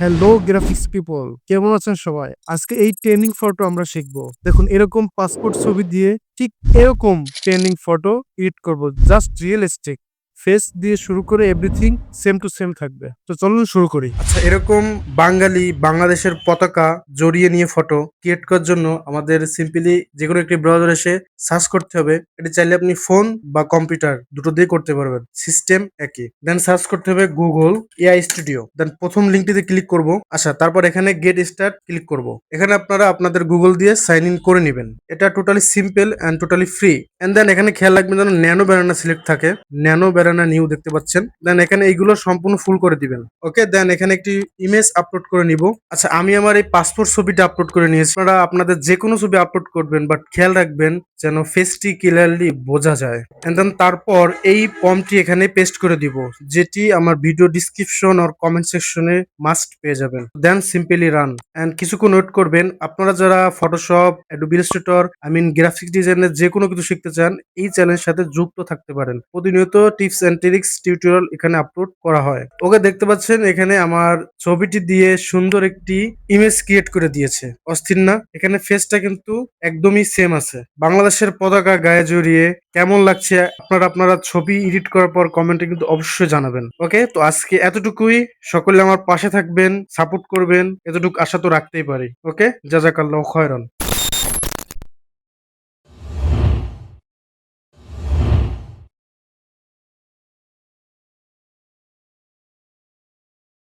Hello graphics people, কেমন আছেন সবাই? আজকে এই ট্রেন্ডিং ফটো আমরা শিখবো। দেখুন, এরকম পাসপোর্ট ছবি দিয়ে ঠিক এরকম ট্রেন্ডিং ফটো এডিট করব, জাস্ট রিয়েলিস্টিক ফেস দিয়ে শুরু করে এভরিথিং সেম টু সেম থাকবে। তো চলুন শুরু করি। আচ্ছা, এরকম বাংলাদেশের পতাকা জড়িয়ে নিয়ে ফটো ক্রিয়েট করার জন্য আমাদের সিম্পলি যেকোনো একটি ব্রাউজার এসে সার্চ করতে হবে। এটা চাইলে আপনি ফোন বা কম্পিউটার দুটো দিয়ে করতে পারবেন, সিস্টেম একই। দেন সার্চ করতে হবে গুগল এআই স্টুডিও। দেন প্রথম লিঙ্কটিতে ক্লিক করব। আচ্ছা, তারপর এখানে গেট স্টার্ট ক্লিক করব। এখানে আপনারা আপনাদের গুগল দিয়ে সাইন ইন করে নেবেন। এটা totally simple and totally free. And then এখানে খেয়াল রাখবেন যেন ন্যানো ব্যানানা সিলেক্ট থাকে। ন্যানো ব্যানানা নিউ দেখতে পাচ্ছেন। দেন এখানে এইগুলো সম্পূর্ণ ফুল করে দিবেন। ওকে, দেন এখানে একটি ইমেজ আপলোড করে নিব। আচ্ছা, আমি আমার এই পাসপোর্ট ছবিটা আপলোড করে নিয়েছি। আপনারা আপনাদের যে কোনো ছবি আপলোড করবেন, বাট খেয়াল রাখবেন যেন ফেসটি ক্লিয়ারলি বোঝা যায়। এন্ড দেন তারপর এই ফর্মটি এখানে পেস্ট করে দিব, যেটি আমার ভিডিও ডিসক্রিপশন আর কমেন্ট সেকশনে মাস্ট পেয়ে যাবেন। দেন সিম্পলি রান এন্ড কিছুক্ষণ ওয়েট করবেন। আপনারা যারা ফটোশপ, অ্যাডোবি ইলাস্ট্রেটর, গ্রাফিক্স ডিজাইনের যে কোনো কিছু শিখতে চান, এই চ্যানেলের সাথে যুক্ত থাকতে পারেন। প্রতিনিয়ত টিপস এন্ড ট্রিক্স টিউটোরিয়াল এখানে আপলোড করা হয়। ওকে, দেখতে পাচ্ছেন এখানে আমার ছবিটি দিয়ে সুন্দর একটি ইমেজ ক্রিয়েট করে দিয়েছে। অস্থির না? এখানে ফেসটা কিন্তু একদমই সেম আছে। বাংলাদেশের পতাকা গায়ে জড়িয়ে কেমন লাগছে আপনারা ছবি এডিট করার পর কমেন্টে কিন্তু অবশ্যই জানাবেন। ওকে, তো আজকে এতটুকুই। সকলে আমার পাশে থাকবেন, সাপোর্ট করবেন, এতটুকু আশা তো রাখতেই পারি। ওকে, জাজাকাল্লাহ খয়রান।